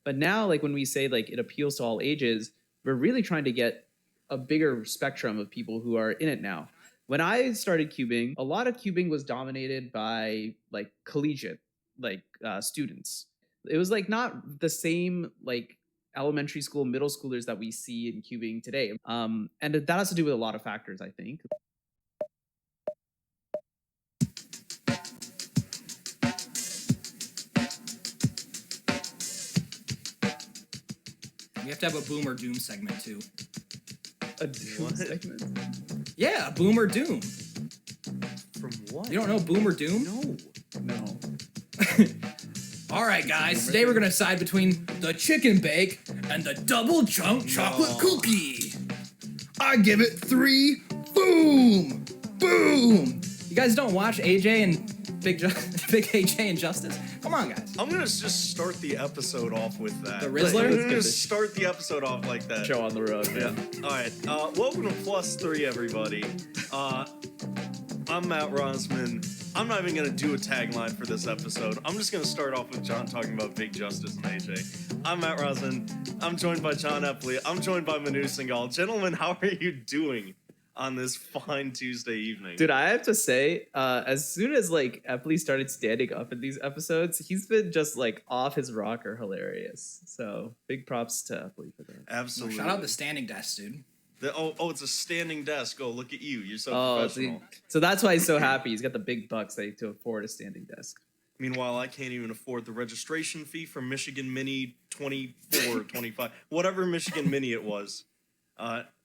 But now, like when we say like it appeals to all ages, we're really trying to get a bigger spectrum of people who are in it now. When I started cubing, a lot of cubing was dominated by like collegiate students. It was like not the same like elementary school, middle schoolers that we see in cubing today. And that has to do with a lot of factors, I think. We have to have a boom or doom segment too. A doom segment? Yeah, boom or doom. From what? You don't know boom or doom? No. All right, guys. Today we're gonna decide between the chicken bake and the double chunk chocolate cookie. I give it 3. Boom, boom. You guys don't watch AJ and Big AJ and Justice? Come on, guys. I'm gonna just start the episode off with that. The Rizzler? I'm gonna start the episode off like that. Show on the road, man. All right. Welcome to Plus 3, everybody. I'm Matt Rozman. I'm not even gonna do a tagline for this episode. I'm just gonna start off with John talking about Big Justice and AJ. I'm Matt Rozman. I'm joined by John Epley. I'm joined by Manu Singhal. Gentlemen, how are you doing on this fine Tuesday evening? Dude, I have to say, as soon as like Epley started standing up in these episodes, he's been just like off his rocker hilarious. So big props to Epley for that. Absolutely. Shout out the standing desk, dude. It's a standing desk. Oh, look at you. You're so professional. So that's why he's so happy. He's got the big bucks to afford a standing desk. Meanwhile, I can't even afford the registration fee for Michigan Mini 24, 25, whatever Michigan Mini it was.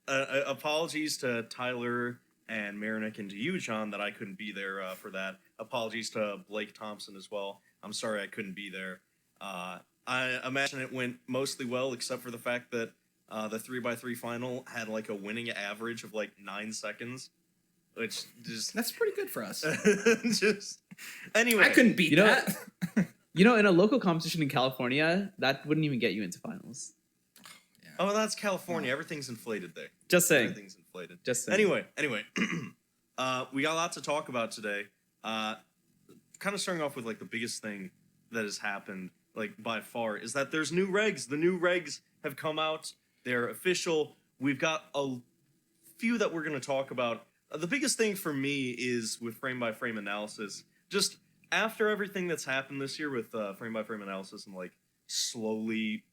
Apologies to Tyler and Marinick and to you, John, that I couldn't be there for that. Apologies to Blake Thompson as well. I'm sorry I couldn't be there. I imagine it went mostly well, except for the fact that the 3x3 final had like a winning average of like 9 seconds, which just That's pretty good for us. Anyway, I couldn't beat that. In a local competition in California, that wouldn't even get you into finals. Oh, that's California. Everything's inflated there. Just saying. Everything's inflated. Just saying. Anyway, we got a lot to talk about today. Kind of starting off with like the biggest thing that has happened, like by far, is that there's new regs. The new regs have come out. They're official. We've got a few that we're going to talk about. The biggest thing for me is with frame-by-frame analysis. Just after everything that's happened this year with frame-by-frame analysis and like slowly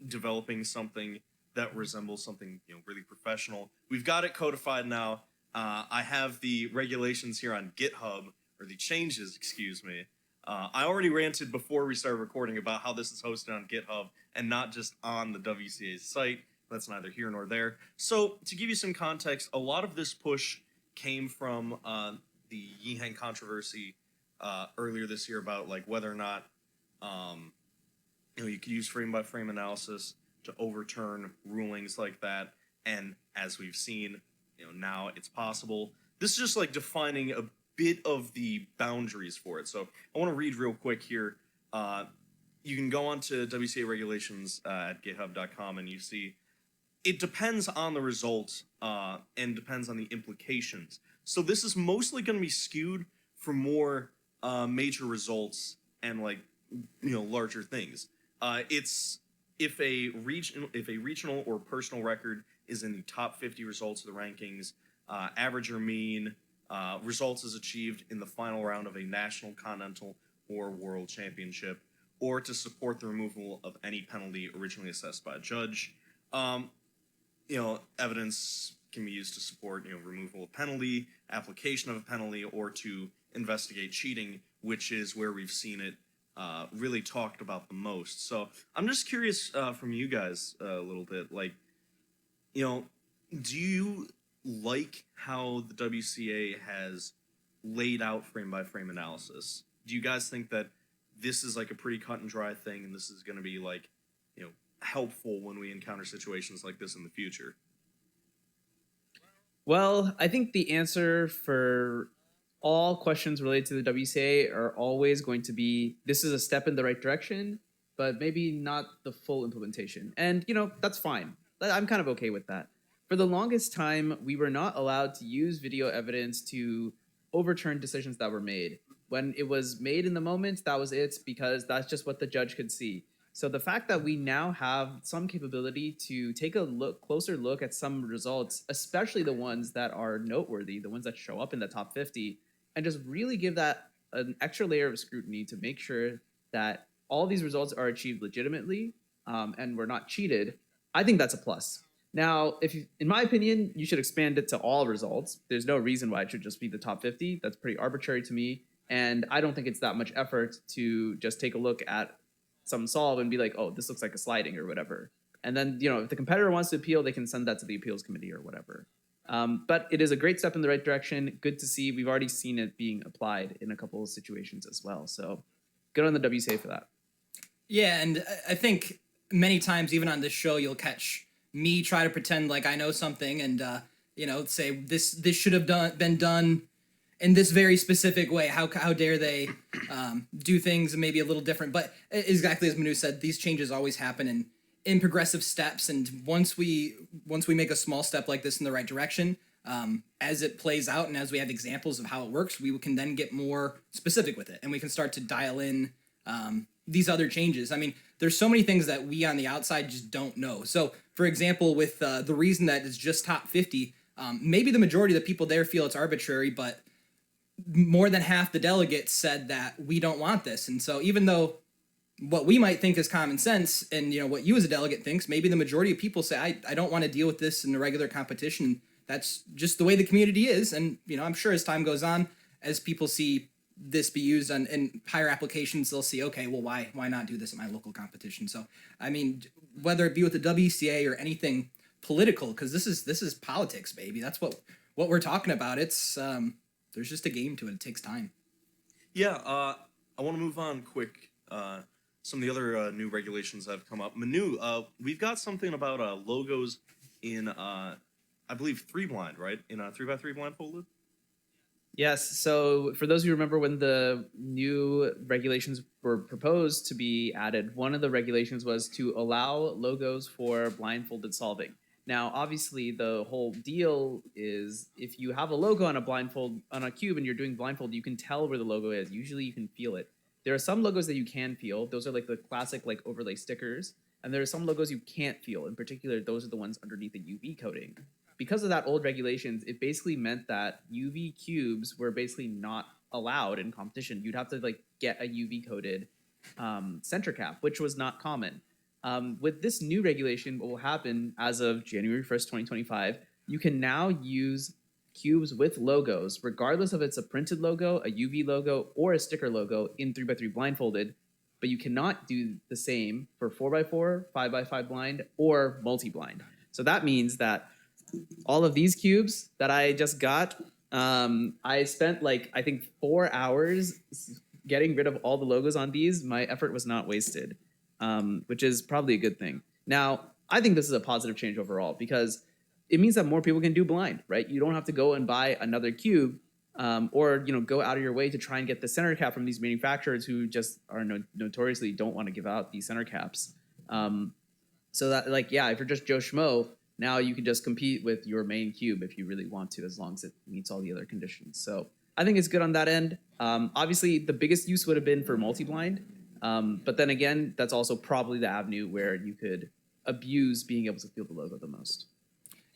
developing something that resembles something really professional, we've got it codified now. I have the regulations here on GitHub, or the changes, excuse me. I already ranted before we started recording about how this is hosted on GitHub and not just on the WCA's site. That's neither here nor there. So to give you some context, a lot of this push came from the Yihang controversy earlier this year about like whether or not you could use frame-by-frame analysis to overturn rulings like that. And as we've seen, now it's possible. This is just like defining a bit of the boundaries for it. So I want to read real quick here. You can go on to WCA regulations at github.com and you see it depends on the result and depends on the implications. So this is mostly going to be skewed for more major results and like larger things. It's if a regional or personal record is in the top 50 results of the rankings, average or mean results is achieved in the final round of a national, continental, or world championship, or to support the removal of any penalty originally assessed by a judge. Evidence can be used to support removal of penalty, application of a penalty, or to investigate cheating, which is where we've seen it really talked about the most. So I'm just curious from you guys a little bit, like, do you like how the WCA has laid out frame-by-frame analysis? Do you guys think that this is like a pretty cut and dry thing and this is going to be like, helpful when we encounter situations like this in the future? Well, I think the answer for all questions related to the WCA are always going to be, this is a step in the right direction, but maybe not the full implementation. And, that's fine. I'm kind of okay with that. For the longest time, we were not allowed to use video evidence to overturn decisions that were made. When it was made in the moment, that was it, because that's just what the judge could see. So the fact that we now have some capability to take a closer look at some results, especially the ones that are noteworthy, the ones that show up in the top 50, and just really give that an extra layer of scrutiny to make sure that all these results are achieved legitimately, and we're not cheated, I think that's a plus. Now, in my opinion, you should expand it to all results. There's no reason why it should just be the top 50. That's pretty arbitrary to me. And I don't think it's that much effort to just take a look at some solve and be like, oh, this looks like a sliding or whatever. And then, if the competitor wants to appeal, they can send that to the appeals committee or whatever. But it is a great step in the right direction. Good to see. We've already seen it being applied in a couple of situations as well. So good on the WCA for that. Yeah, and I think many times, even on this show, you'll catch me try to pretend like I know something and, say this should have been done in this very specific way. How dare they do things maybe a little different? But exactly as Manu said, these changes always happen in progressive steps. And once we make a small step like this in the right direction, as it plays out and as we have examples of how it works, we can then get more specific with it, and we can start to dial in these other changes. I mean, there's so many things that we on the outside just don't know. So, for example, with the reason that it's just top 50, maybe the majority of the people there feel it's arbitrary, but more than half the delegates said that we don't want this. And so even though what we might think is common sense and, what you as a delegate thinks, maybe the majority of people say, I don't want to deal with this in a regular competition. That's just the way the community is. And, I'm sure as time goes on, as people see this be used in higher applications, they'll see, okay, well, why not do this in my local competition? So, I mean, whether it be with the WCA or anything political, because this is politics, baby. That's what we're talking about. It's there's just a game to it. It takes time. Yeah, I want to move on quick. Some of the other new regulations that have come up. Manu, we've got something about logos in, I believe, 3-blind, right? In a 3x3 blindfolded? Yes. So for those who remember when the new regulations were proposed to be added, one of the regulations was to allow logos for blindfolded solving. Now, obviously, the whole deal is if you have a logo on a cube and you're doing blindfold, you can tell where the logo is. Usually you can feel it. There are some logos that you can feel. Those are like the classic overlay stickers. And there are some logos you can't feel. In particular, those are the ones underneath the UV coating. Because of that old regulations, it basically meant that UV cubes were basically not allowed in competition. You'd have to get a UV coated center cap, which was not common. With this new regulation, what will happen as of January 1st, 2025, you can now use cubes with logos, regardless of it's a printed logo, a UV logo, or a sticker logo in 3x3 blindfolded, but you cannot do the same for 4x4, 5x5 blind, or multi-blind. So that means that all of these cubes that I just got, I spent I think 4 hours getting rid of all the logos on these. My effort was not wasted, which is probably a good thing. Now, I think this is a positive change overall because it means that more people can do blind, right? You don't have to go and buy another cube or go out of your way to try and get the center cap from these manufacturers who just are notoriously don't want to give out these center caps. So that if you're just Joe Schmo, now you can just compete with your main cube if you really want to, as long as it meets all the other conditions. So I think it's good on that end. Obviously, the biggest use would have been for multi-blind. But then again, that's also probably the avenue where you could abuse being able to feel the logo the most.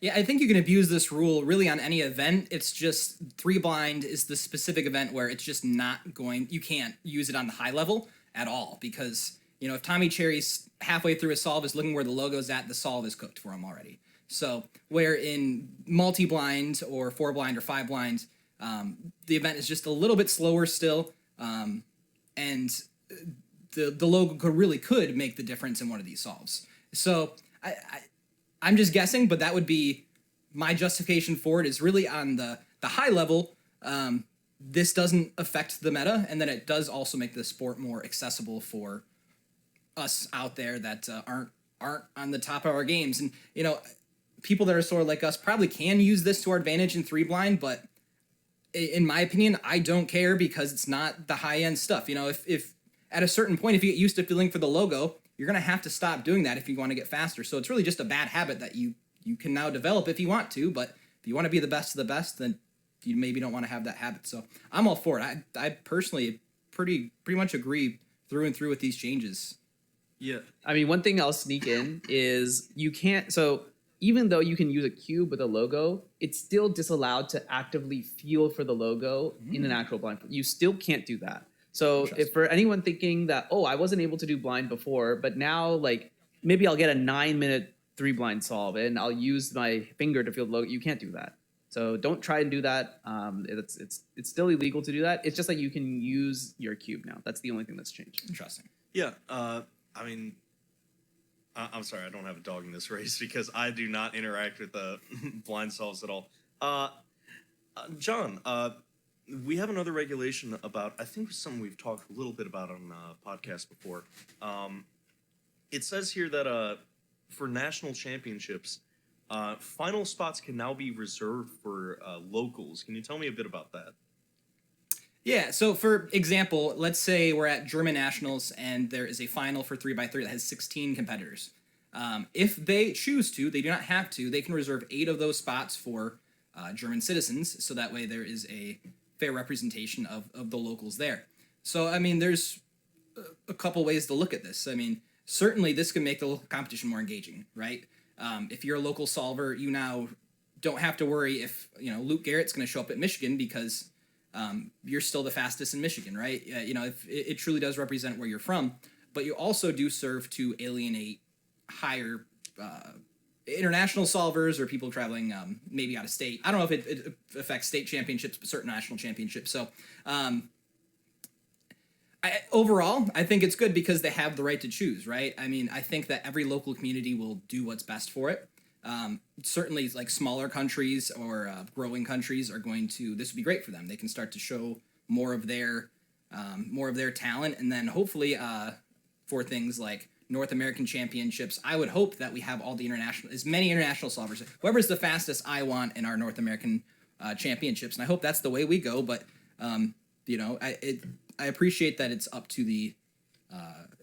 Yeah, I think you can abuse this rule really on any event. It's just 3-blind is the specific event where it's just not going, you can't use it on the high level at all because, if Tommy Cherry's halfway through a solve is looking where the logo's at, the solve is cooked for him already. So where in multi-blind or 4-blind or 5-blind, the event is just a little bit slower still, and the logo could make the difference in one of these solves. So I'm just guessing, but that would be my justification for it is really on the high level. This doesn't affect the meta, and then it does also make the sport more accessible for us out there that aren't on the top of our games. And, people that are sort of like us probably can use this to our advantage in 3-blind, but in my opinion, I don't care because it's not the high-end stuff. If at a certain point, if you get used to feeling for the logo, you're going to have to stop doing that if you want to get faster. So it's really just a bad habit that you can now develop if you want to, but if you want to be the best of the best, then you maybe don't want to have that habit. So I'm all for it. I personally pretty much agree through and through with these changes. Yeah. I mean, one thing I'll sneak in is you can't. So even though you can use a cube with a logo, it's still disallowed to actively feel for the logo in an actual blind. You still can't do that. So if for anyone thinking that, oh, I wasn't able to do blind before, but now like maybe I'll get a 9-minute 3-blind solve and I'll use my finger to feel the logo. You can't do that. So don't try and do that. It's still illegal to do that. It's just like you can use your cube now. That's the only thing that's changed. Interesting. Yeah. I mean, I'm sorry, I don't have a dog in this race because I do not interact with the blind solves at all. John, we have another regulation about, I think it's something we've talked a little bit about on podcast before. It says here that for national championships, final spots can now be reserved for locals. Can you tell me a bit about that? Yeah, so for example, let's say we're at German Nationals and there is a final for 3x3 that has 16 competitors. If they choose to, they do not have to, they can reserve 8 of those spots for German citizens, so that way there is a fair representation of the locals there. So, I mean, there's a couple ways to look at this. I mean, certainly this can make the local competition more engaging, right? If you're a local solver, you now don't have to worry if, Luke Garrett's going to show up at Michigan because you're still the fastest in Michigan, right? If it truly does represent where you're from, but you also do serve to alienate higher international solvers or people traveling maybe out of state. I don't know if it affects state championships, but certain national championships. So overall, I think it's good because they have the right to choose, right? I mean, I think that every local community will do what's best for it. Certainly, like smaller countries or growing countries are going to. This would be great for them. They can start to show more of their talent, and then hopefully for things like North American championships, I would hope that we have all the as many international solvers. Whoever's the fastest, I want in our North American championships, and I hope that's the way we go. But I appreciate that it's up to the.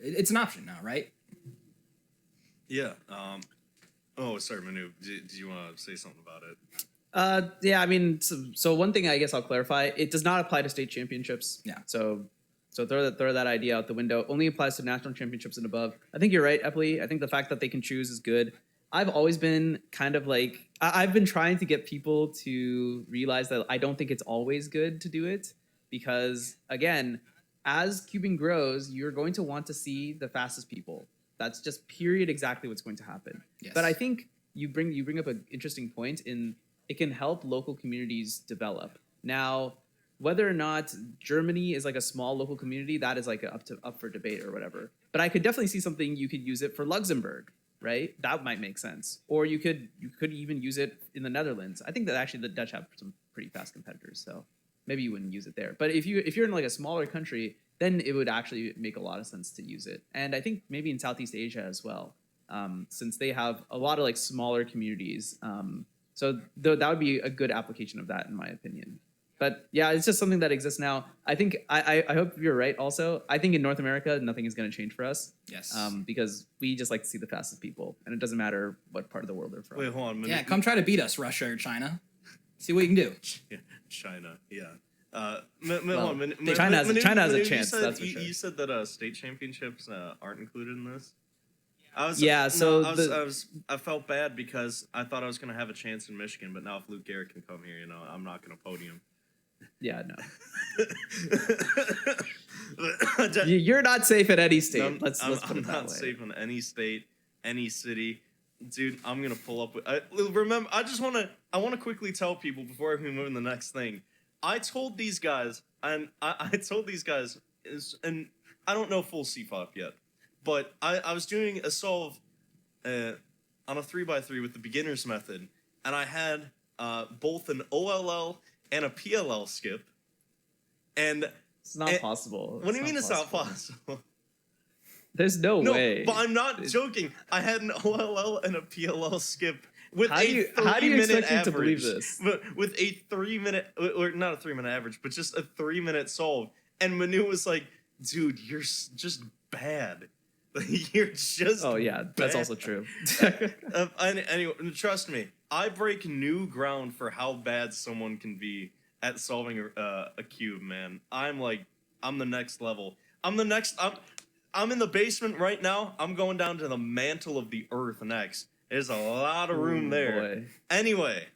It's an option now, right? Yeah. Oh, sorry, Manu. Do you want to say something about it? Yeah, I mean, so one thing I guess I'll clarify: it does not apply to state championships. Yeah. So throw that idea out the window. Only applies to national championships and above. I think you're right, Epley. I think the fact that they can choose is good. I've always been kind of like I've been trying to get people to realize that I don't think it's always good to do it because again, as cubing grows, you're going to want to see the fastest people. That's just period exactly what's going to happen. Yes. But I think you bring up an interesting point in it can help local communities develop. Now, whether or not Germany is like a small local community, that is like up for debate or whatever. But I could definitely see something you could use it for Luxembourg, right? That might make sense. Or you could even use it in the Netherlands. I think that actually the Dutch have some pretty fast competitors, so maybe you wouldn't use it there. But if you're in like a smaller country, then it would actually make a lot of sense to use it. And I think maybe in Southeast Asia as well, since they have a lot of like smaller communities. So that would be a good application of that, in my opinion. But yeah, it's just something that exists now. I think I hope you're right. Also, I think in North America, nothing is going to change for us. Yes. Because we just like to see the fastest people, and it doesn't matter what part of the world they're from. Wait, hold on. Yeah, come try to beat us, Russia or China. See what you can do. China, yeah. China has a chance. Said, that's for sure. You said that state championships aren't included in this. I felt bad because I thought I was going to have a chance in Michigan, but now if Luke Garrett can come here, I'm not going to podium. Yeah, no. You're not safe at any state. Let's put it that way. I'm not safe in any state, any city. Dude, I'm going to pull up. I want to quickly tell people before we move on to the next thing. I told these guys, and I told these guys, and I don't know full CFOP yet, but I was doing a solve on a 3x3 with the beginner's method, and I had both an OLL and a PLL skip, and it's not possible. What do you mean it's not possible? There's no way. But I'm not joking. I had an OLL and a PLL skip with how do you expect me to believe this? With a 3-minute, or not a 3-minute average, but just a 3-minute solve. And Manu was like, "Dude, you're just bad. You're just." Oh yeah, bad. That's also true. Anyway, trust me, I break new ground for how bad someone can be at solving a cube, man. I'm the next level. I'm in the basement right now. I'm going down to the mantle of the earth next. There's a lot of room Ooh, there. boy. Anyway,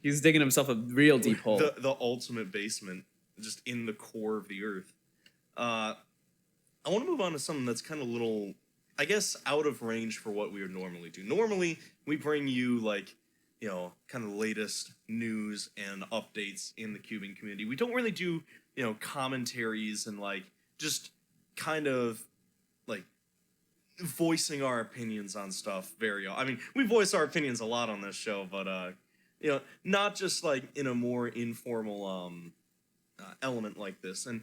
He's digging himself a real deep hole. the ultimate basement, just in the core of the earth. I want to move on to something that's kind of little, I guess, out of range for what we would normally do. Normally, we bring you like, kind of the latest news and updates in the cubing community. We don't really do, commentaries and like just kind of like voicing our opinions on stuff I mean, we voice our opinions a lot on this show, but not just like in a more informal element like this. And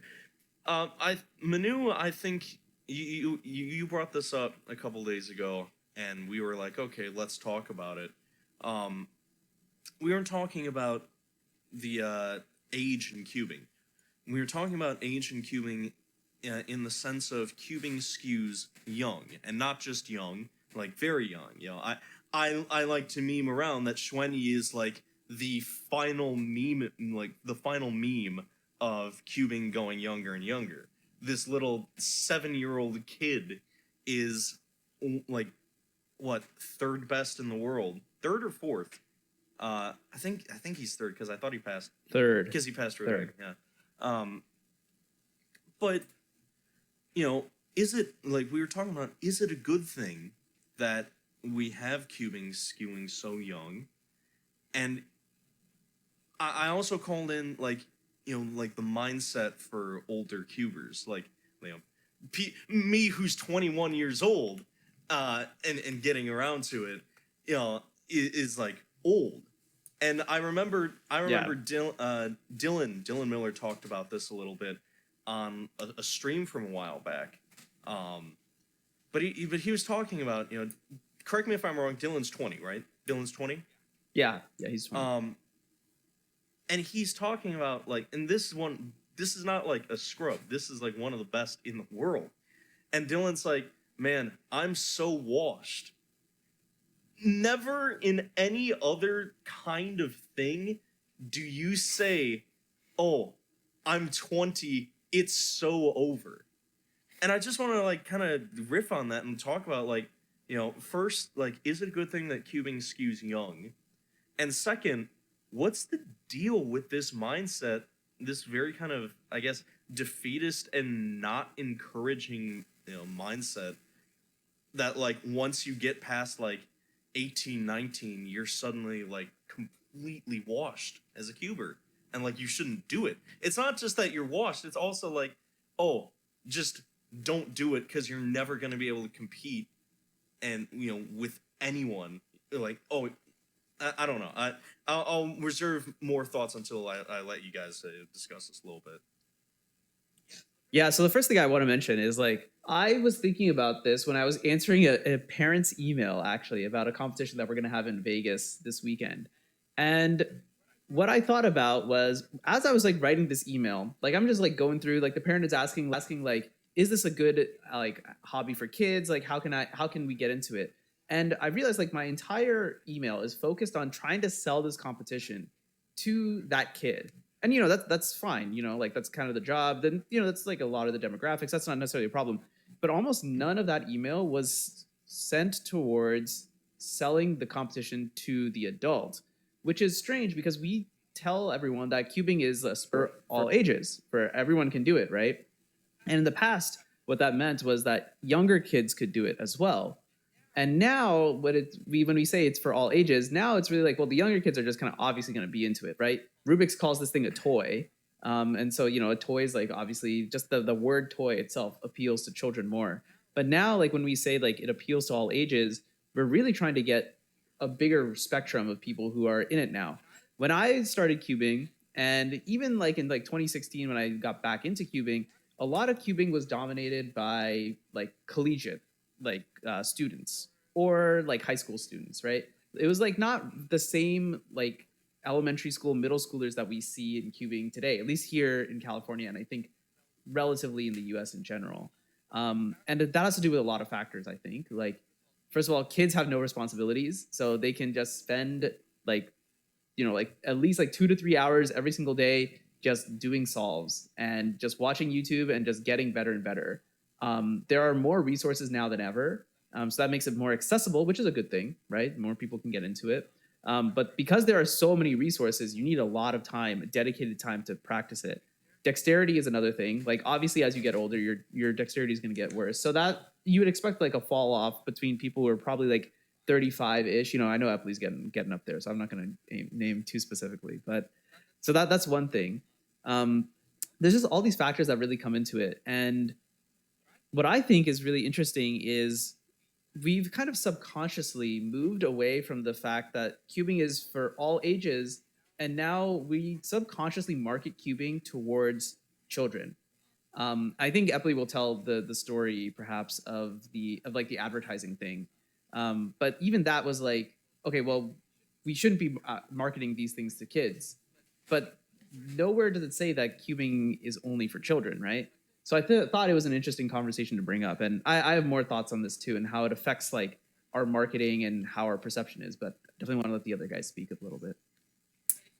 Manu, I think you brought this up a couple days ago, and we were like, okay, let's talk about it. We weren't talking about the age in cubing. We were talking about age in cubing in the sense of cubing skews young, and not just young, like very young. I like to meme around that Shwenny is like the final meme of cubing going younger and younger. This little 7-year-old kid is like what, third best in the world, third or fourth? I think he's third because I thought he passed Third. because he passed Third. Yeah. But is it like we were talking about? Is it a good thing that we have cubing skewing so young? And I also called in like like the mindset for older cubers, like me who's 21 years old, and getting around to it, is like old. And I remember Dylan Miller talked about this a little bit on a stream from a while back. But he was talking about, correct me if I'm wrong, Dylan's 20, right? Dylan's 20? Yeah, he's 20. And he's talking about like, and this is not like a scrub. This is like one of the best in the world. And Dylan's like, man, I'm so washed. Never in any other kind of thing do you say, oh, I'm 20, it's so over. And I just want to like kind of riff on that and talk about like, first, like, is it a good thing that cubing skews young? And second, what's the deal with this mindset, this very kind of, I guess, defeatist and not encouraging, mindset that like once you get past like 18, 19, you're suddenly like completely washed as a cuber and like you shouldn't do it. It's not just that you're washed, it's also like, oh, just don't do it because you're never going to be able to compete and with anyone. Like, oh, I don't know. I'll reserve more thoughts until I let you guys discuss this a little bit. Yeah, so the first thing I want to mention is like I was thinking about this when I was answering a parent's email actually about a competition that we're going to have in Vegas this weekend. And what I thought about was as I was like writing this email, like I'm just like going through like the parent is asking like, is this a good like hobby for kids? Like how can we get into it? And I realized like my entire email is focused on trying to sell this competition to that kid. And that's fine, like that's kind of the job. Then that's like a lot of the demographics. That's not necessarily a problem. But almost none of that email was sent towards selling the competition to the adult, which is strange because we tell everyone that cubing is for all ages, for everyone can do it, right? And in the past, what that meant was that younger kids could do it as well. And now when we say it's for all ages, now it's really like, well, the younger kids are just kind of obviously going to be into it, right? Rubik's calls this thing a toy. And so, a toy is like, obviously just the word toy itself appeals to children more. But now, like when we say like it appeals to all ages, we're really trying to get a bigger spectrum of people who are in it now. When I started cubing, and even like in like 2016, when I got back into cubing, a lot of cubing was dominated by like collegiate like students or like high school students, right? It was like not the same like elementary school, middle schoolers that we see in cubing today, at least here in California, and I think relatively in the US in general. And that has to do with a lot of factors, I think. Like, first of all, kids have no responsibilities, so they can just spend like, like at least like 2 to 3 hours every single day just doing solves and just watching YouTube and just getting better and better. There are more resources now than ever. So that makes it more accessible, which is a good thing, right? More people can get into it. But because there are so many resources, you need a lot of time, dedicated time to practice it. Dexterity is another thing. Like obviously, as you get older, your dexterity is going to get worse. So that you would expect like a fall off between people who are probably like 35-ish. I know Epley's getting up there, so I'm not going to name too specifically. But so that's one thing. There's just all these factors that really come into it, and what I think is really interesting is we've kind of subconsciously moved away from the fact that cubing is for all ages, and now we subconsciously market cubing towards children. I think Epley will tell the story perhaps of like the advertising thing, but even that was like, okay, well, we shouldn't be marketing these things to kids, but nowhere does it say that cubing is only for children, right? So I thought it was an interesting conversation to bring up, and I have more thoughts on this too, and how it affects like our marketing and how our perception is. But definitely want to let the other guys speak a little bit.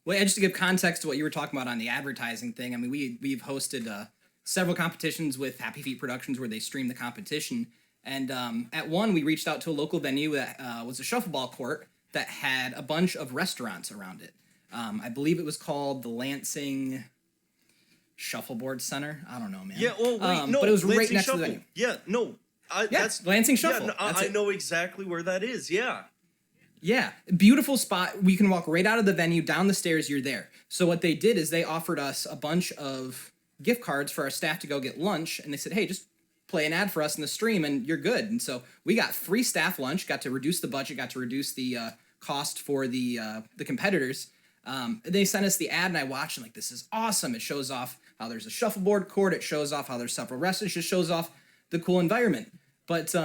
Well, just to give context to what you were talking about on the advertising thing, I mean, we've hosted several competitions with Happy Feet Productions where they stream the competition, and at one we reached out to a local venue that was a shuffleball court that had a bunch of restaurants around it. I believe it was called the Lansing Shuffleboard Center. I don't know, man. Yeah, well, wait, no, but it was Lansing right next Shuffle. to the venue. Yeah, no, that's Lansing Shuffle. Yeah, no, I know exactly where that is. Yeah. Yeah, beautiful spot. We can walk right out of the venue, down the stairs, you're there. So what they did is they offered us a bunch of gift cards for our staff to go get lunch, and they said, hey, just play an ad for us in the stream, and you're good. And so we got free staff lunch, got to reduce the budget, got to reduce the cost for the competitors. They sent us the ad, and I watched, and like, this is awesome. It shows off how there's a shuffleboard court. It shows off how there's several wrestlers. It just shows off the cool environment. But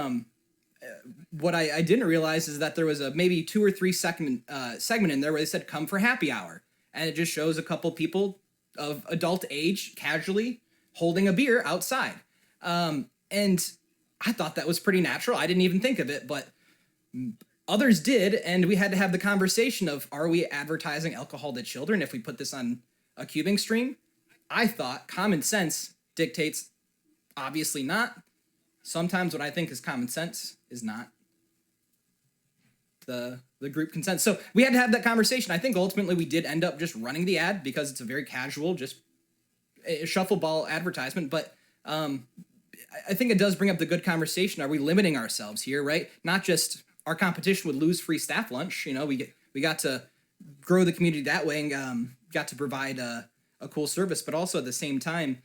what I didn't realize is that there was a maybe 2 or 3 second segment in there where they said, come for happy hour. And it just shows a couple people of adult age casually holding a beer outside. And I thought that was pretty natural. I didn't even think of it, but others did. And we had to have the conversation of, are we advertising alcohol to children if we put this on a cubing stream? I thought common sense dictates, obviously not. Sometimes what I think is common sense is not the group consent. So we had to have that conversation. I think ultimately we did end up just running the ad because it's a very casual, just a shuffleball advertisement. But I think it does bring up the good conversation. Are we limiting ourselves here, right? Not just our competition would lose free staff lunch. We got to grow the community that way and got to provide a cool service, but also at the same time,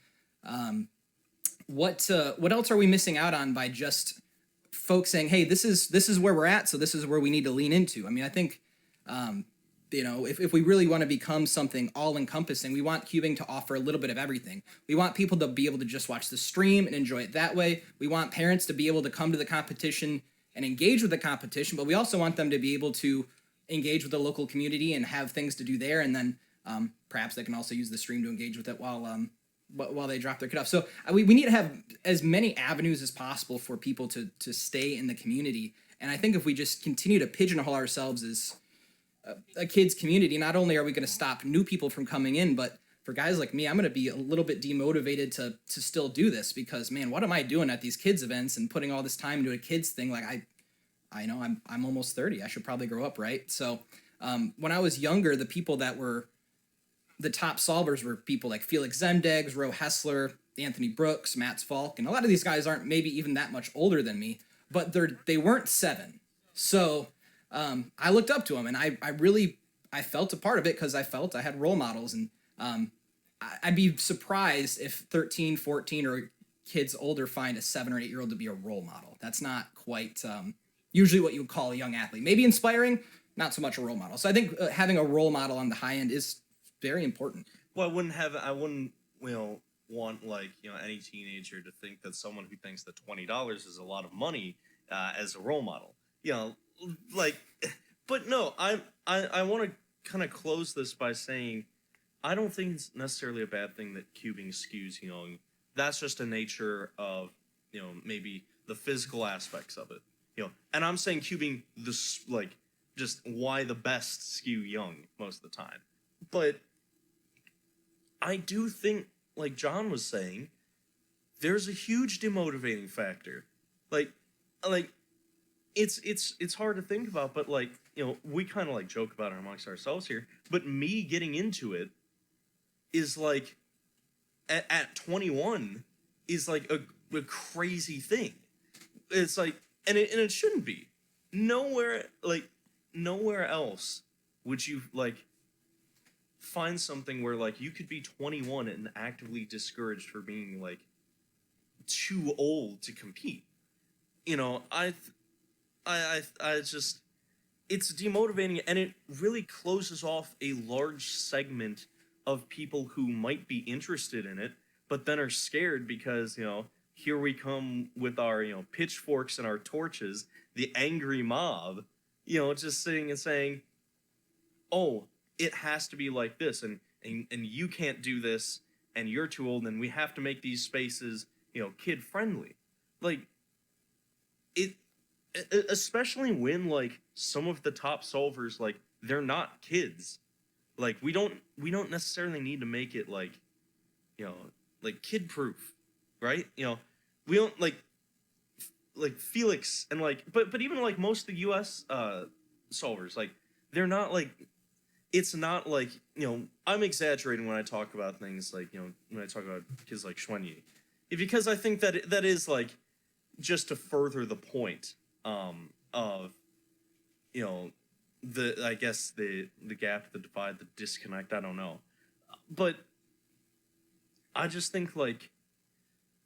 what else are we missing out on by just folks saying, hey, this is where we're at, so this is where we need to lean into? I mean, I think, if we really want to become something all-encompassing, we want cubing to offer a little bit of everything. We want people to be able to just watch the stream and enjoy it that way. We want parents to be able to come to the competition and engage with the competition, but we also want them to be able to engage with the local community and have things to do there, and then perhaps they can also use the stream to engage with it while they drop their kid off. So we need to have as many avenues as possible for people to stay in the community. And I think if we just continue to pigeonhole ourselves as a kids community, not only are we going to stop new people from coming in, but for guys like me, I'm going to be a little bit demotivated to still do this because, man, what am I doing at these kids events and putting all this time into a kids thing? Like I know I'm almost 30. I should probably grow up, right? So when I was younger, the people that were the top solvers were people like Felix Zemdegs, Rowe Hessler, Anthony Brooks, Matt Falk, and a lot of these guys aren't maybe even that much older than me, but they weren't 7. So I looked up to them, and I felt a part of it because I felt I had role models, and I'd be surprised if 13, 14, or kids older find a 7 or 8-year-old to be a role model. That's not quite usually what you would call a young athlete. Maybe inspiring, not so much a role model. So I think having a role model on the high end is very important. Well, I wouldn't want like any teenager to think that someone who thinks that $20 is a lot of money as a role model. But no, I want to kind of close this by saying I don't think it's necessarily a bad thing that cubing skews young. That's just a nature of maybe the physical aspects of it. And I'm saying cubing just why the best skew young most of the time, but I do think, like John was saying, there's a huge demotivating factor. Like, like it's hard to think about, but like, we kind of like joke about it amongst ourselves here. But me getting into it is like at 21 is like a crazy thing. It's like, and it shouldn't be. Nowhere else would you like find something where like you could be 21 and actively discouraged for being like too old to compete. I just, it's demotivating, and it really closes off a large segment of people who might be interested in it, but then are scared because, here we come with our, pitchforks and our torches, the angry mob, just sitting and saying, oh, it has to be like this, and you can't do this, and you're too old, and we have to make these spaces, kid friendly. Like, it, especially when like some of the top solvers, like, they're not kids. Like, we don't necessarily need to make it like, like kid proof, right? We don't like Felix and like, but even like most of the US solvers, like, they're not like, it's not like, I'm exaggerating when I talk about things like, when I talk about kids like Schwenyi, because I think that that is like just to further the point of, I guess the gap, the divide, the disconnect, I don't know. But I just think like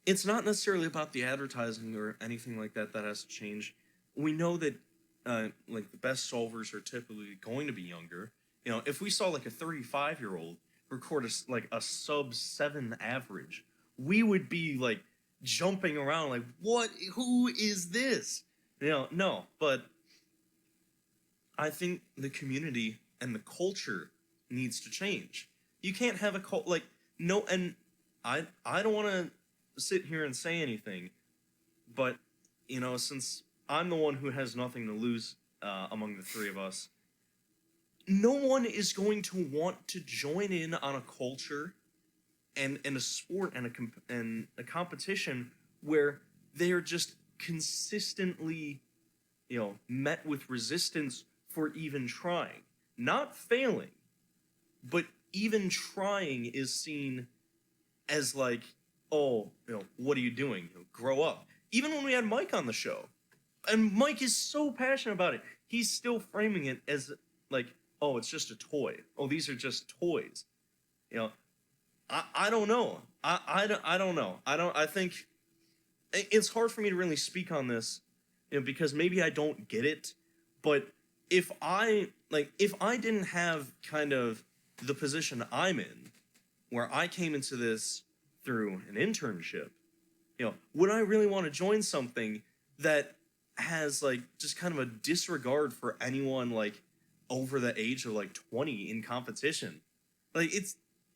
it's not necessarily about the advertising or anything like that that has to change. We know that like the best solvers are typically going to be younger. If we saw like a 35-year-old record a sub 7 average, we would be like jumping around like, what? Who is this? No, but I think the community and the culture needs to change. You can't have a cult like, no, and I don't want to sit here and say anything, but since I'm the one who has nothing to lose among the three of us, no one is going to want to join in on a culture and a sport and a competition where they are just consistently, met with resistance for even trying. Not failing, but even trying is seen as like, oh, what are you doing? Grow up. Even when we had Mike on the show, and Mike is so passionate about it, he's still framing it as like, oh, it's just a toy. Oh, these are just toys. I don't know. I don't know. I think it's hard for me to really speak on this, because maybe I don't get it. But if I didn't have kind of the position I'm in, where I came into this through an internship, would I really want to join something that has like just kind of a disregard for anyone like over the age of like 20 in competition? Like,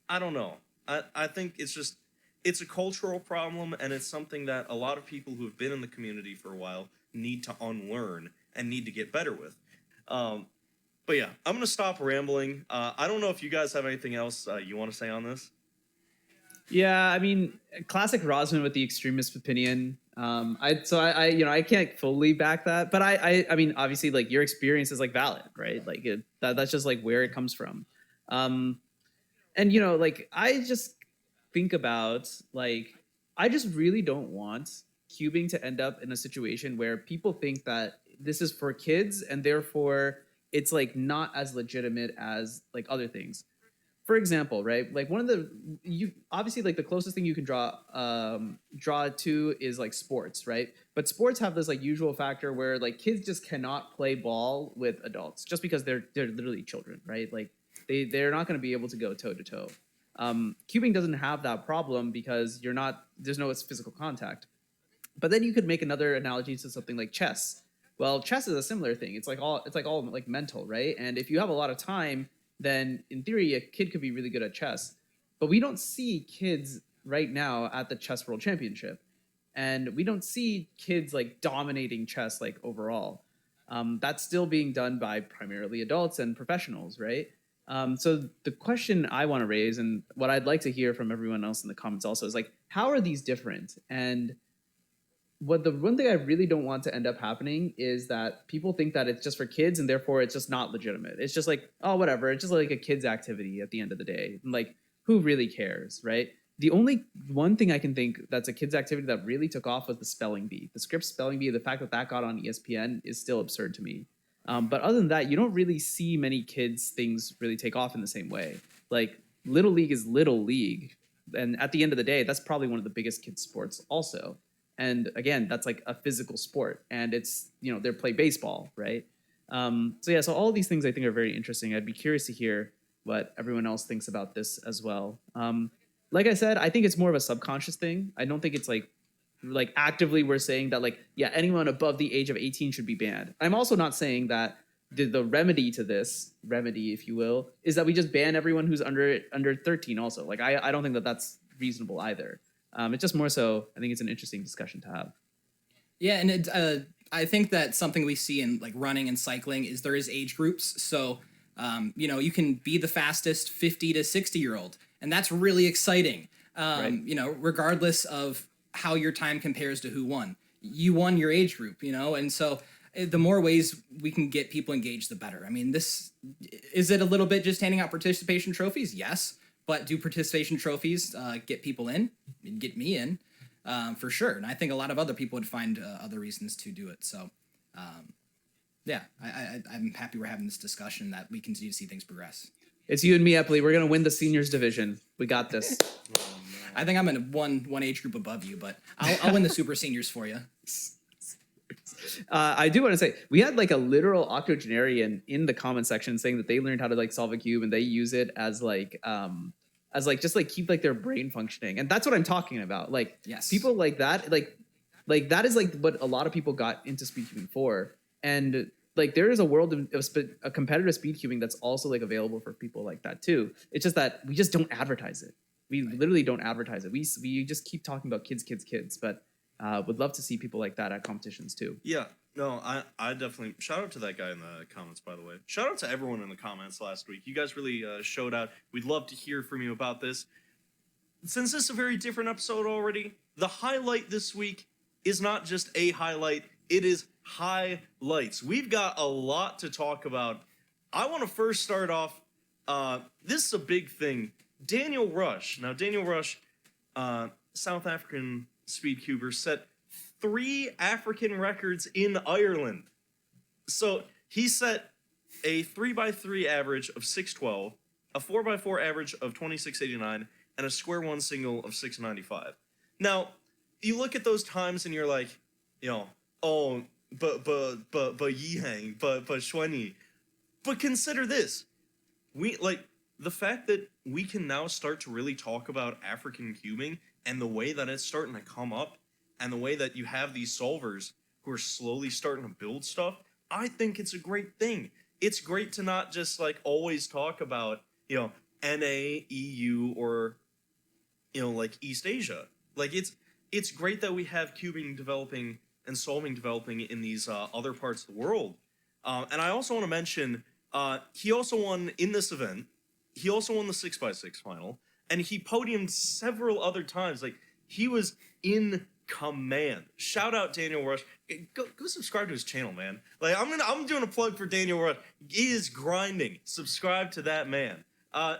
I don't know. I think it's a cultural problem, and it's something that a lot of people who have been in the community for a while need to unlearn and need to get better with. But yeah, I'm gonna stop rambling. I don't know if you guys have anything else you want to say on this. Yeah, I mean, classic Rozman with the extremist opinion. I can't fully back that, but I mean, obviously, like, your experience is like valid, right? Like, that's just like where it comes from. And like, I just think about like, I just really don't want cubing to end up in a situation where people think that this is for kids and therefore it's like not as legitimate as like other things. For example, right? Like, you obviously, like, the closest thing you can draw to is like sports, right? But sports have this like usual factor where like kids just cannot play ball with adults just because they're literally children, right? Like, they're not going to be able to go toe to toe. Cubing doesn't have that problem because there's no physical contact. But then you could make another analogy to something like chess. Well, chess is a similar thing. It's all like mental, right? And if you have a lot of time, then in theory, a kid could be really good at chess. But we don't see kids right now at the Chess World Championship. And we don't see kids like dominating chess like overall. That's still being done by primarily adults and professionals, right? So the question I want to raise, and what I'd like to hear from everyone else in the comments also, is like, how are these different? And what the one thing I really don't want to end up happening is that people think that it's just for kids and therefore it's just not legitimate. It's just like, oh, whatever. It's just like a kid's activity at the end of the day. And like, who really cares, right? The only one thing I can think that's a kid's activity that really took off was the spelling bee. The script spelling bee, the fact that that got on ESPN is still absurd to me. But other than that, you don't really see many kids things really take off in the same way. Like Little League is Little League. And at the end of the day, that's probably one of the biggest kids sports also. And again, that's like a physical sport, and it's, they play baseball, right? So all of these things I think are very interesting. I'd be curious to hear what everyone else thinks about this as well. Like I said, I think it's more of a subconscious thing. I don't think it's like actively we're saying that like, yeah, anyone above the age of 18 should be banned. I'm also not saying that the remedy to this, if you will, is that we just ban everyone who's under 13 also. Like, I don't think that that's reasonable either. It's just more so, I think it's an interesting discussion to have. Yeah, and I think that something we see in like running and cycling is there is age groups. So, you can be the fastest 50 to 60-year-old, and that's really exciting. Right. Regardless of how your time compares to who won. You won your age group, and so the more ways we can get people engaged, the better. I mean, is it a little bit just handing out participation trophies? Yes. But do participation trophies get people in? Get me in, for sure. And I think a lot of other people would find other reasons to do it. So, I'm happy we're having this discussion, that we continue to see things progress. It's you and me, Epley. We're going to win the seniors division. We got this. I think I'm in one age group above you, but I'll win the super seniors for you. I do want to say, we had like a literal octogenarian in the comment section saying that they learned how to like solve a cube and they use it as just like keep like their brain functioning. And that's what I'm talking about. Like, yes, people like that, like that is like what a lot of people got into speed cubing for. And like, there is a world of a competitive speed cubing that's also like available for people like that too. It's just that we just don't advertise it. We literally don't advertise it. We just keep talking about kids, but would love to see people like that at competitions too. Yeah, no, I definitely shout out to that guy in the comments, by the way. Shout out to everyone in the comments last week. You guys really showed out. We'd love to hear from you about this. Since this is a very different episode already, the highlight this week is not just a highlight, it is highlights. We've got a lot to talk about. I want to first start off, this is a big thing. Daniel Rush. Now, Daniel Rush, South African speed cuber, set 3 African records in Ireland. So he set a 3x3 average of 612, a 4x4 average of 2689, and a square one single of 695. Now, you look at those times and you're like, oh, but Yihang, but Shwenny. But consider this. The fact that we can now start to really talk about African cubing and the way that it's starting to come up and the way that you have these solvers who are slowly starting to build stuff, I think it's a great thing. It's great to not just like always talk about, NA, EU, or, like East Asia. Like it's great that we have cubing developing and solving developing in these other parts of the world. And I also want to mention, he also won in this event. He also won the 6x6 final, and he podiumed several other times. Like, he was in command. Shout out Daniel Rush. Go subscribe to his channel, man. Like, I'm doing a plug for Daniel Rush. He is grinding. Subscribe to that man.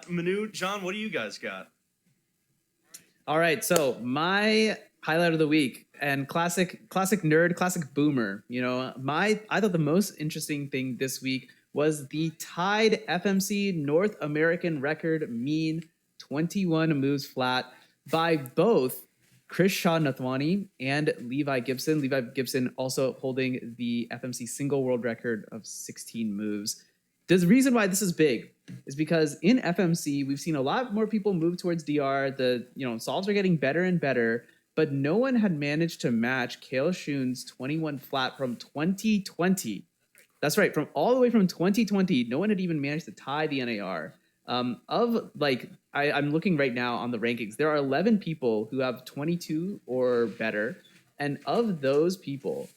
Manu, John, what do you guys got? All right, so my highlight of the week, and classic nerd, classic boomer. I thought the most interesting thing this week was the tied FMC North American record mean 21 moves flat by both Chris Shaw Nathwani and Levi Gibson. Levi Gibson also holding the FMC single world record of 16 moves. The reason why this is big is because in FMC, we've seen a lot more people move towards DR. The solves are getting better and better, but no one had managed to match Kale Shoon's 21 flat from 2020. That's right. From all the way from 2020, no one had even managed to tie the NAR. I'm looking right now on the rankings. There are 11 people who have 22 or better. And of those people,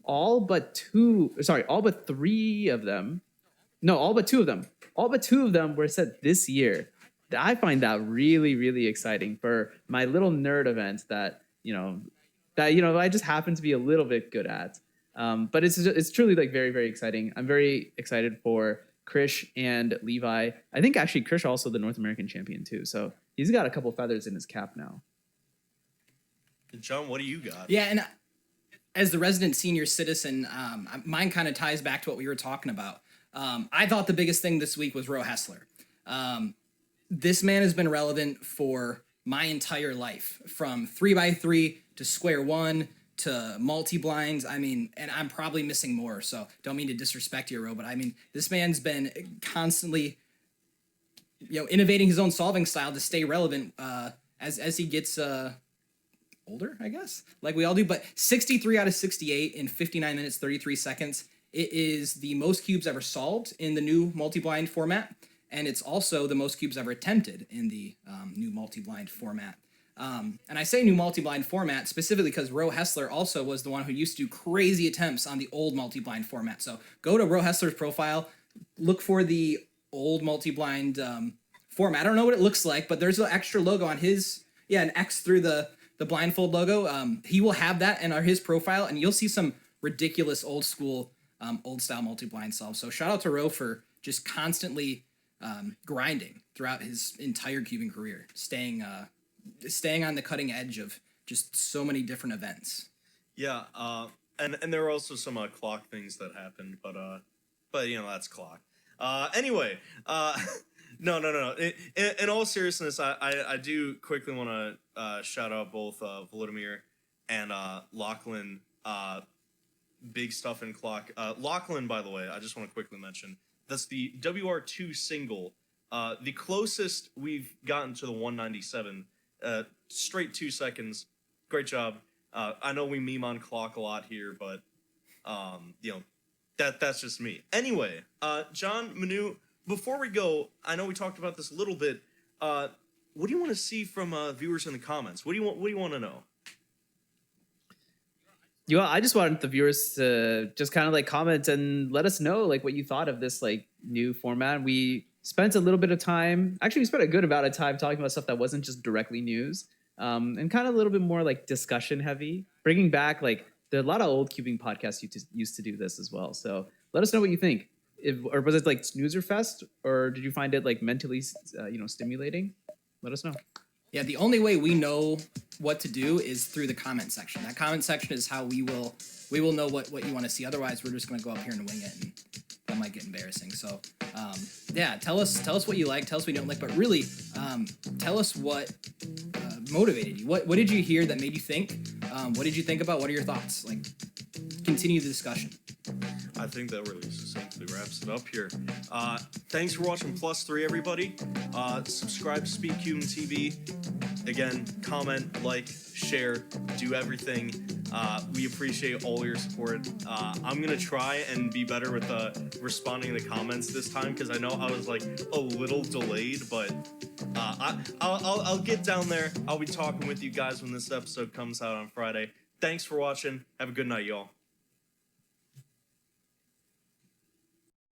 all but 3 of them No, all but two of them. All but two of them were set this year. I find that really, really exciting for my little nerd event that I just happen to be a little bit good at. But it's truly like very, very exciting. I'm very excited for Krish and Levi. I think actually Krish also the North American champion too. So he's got a couple feathers in his cap now. John, what do you got? Yeah, and as the resident senior citizen, mine kind of ties back to what we were talking about. I thought the biggest thing this week was Rowe Hessler. This man has been relevant for my entire life, from 3x3 to square one to multi-blinds. I mean, and I'm probably missing more, so don't mean to disrespect you, Rowe, but I mean, this man's been constantly, innovating his own solving style to stay relevant as he gets older, I guess, like we all do. But 63 out of 68 in 59 minutes 33 seconds. It is the most cubes ever solved in the new multi-blind format, and it's also the most cubes ever attempted in the new multi-blind format. And I say new multi-blind format specifically because Rowe Hessler also was the one who used to do crazy attempts on the old multi-blind format. So go to Rowe Hessler's profile, look for the old multi-blind format. I don't know what it looks like, but there's an extra logo on his, an X through the blindfold logo. He will have that in his profile, and you'll see some ridiculous old school, old style multi-blind solves. So shout out to Rowe for just constantly grinding throughout his entire cubing career, staying on the cutting edge of just so many different events. Yeah, and there are also some clock things that happened, but that's clock. Anyway, no. In all seriousness, I do quickly want to shout out both Volodymyr and Lachlan. Big stuff in clock. Lachlan, by the way, I just want to quickly mention, that's the WR2 single. The closest we've gotten to the 197. Straight 2 seconds. Great job. I know we meme on clock a lot here, but that's just me. Anyway, John, Manu, before we go, I know we talked about this a little bit. What do you want to see from viewers in the comments? What do you want to know? I just wanted the viewers to just kind of like comment and let us know like what you thought of this like new format. We spent a little bit of time, actually we spent a good amount of time talking about stuff that wasn't just directly news, and kind of a little bit more like discussion heavy, bringing back like there are a lot of old cubing podcasts used to do this as well. So let us know what you think. Or was it like snoozer fest, or did you find it like mentally stimulating? Let us know. Yeah, the only way we know what to do is through the comment section. That comment section is how we will know what you want to see. Otherwise, we're just going to go up here and wing it, and that might get embarrassing. So, tell us what you like, tell us what you don't like, but really, tell us what motivated you. What did you hear that made you think? What did you think about? What are your thoughts? Like, continue the discussion. I think that really succinctly wraps it up here. Thanks for watching +3, everybody. Subscribe to Speed Cubing TV. Again, comment, like, share, do everything. We appreciate all your support. I'm gonna try and be better with responding to comments this time, because I know I was like a little delayed, but I'll get down there. I'll be talking with you guys when this episode comes out on Friday. Thanks for watching. Have a good night, y'all.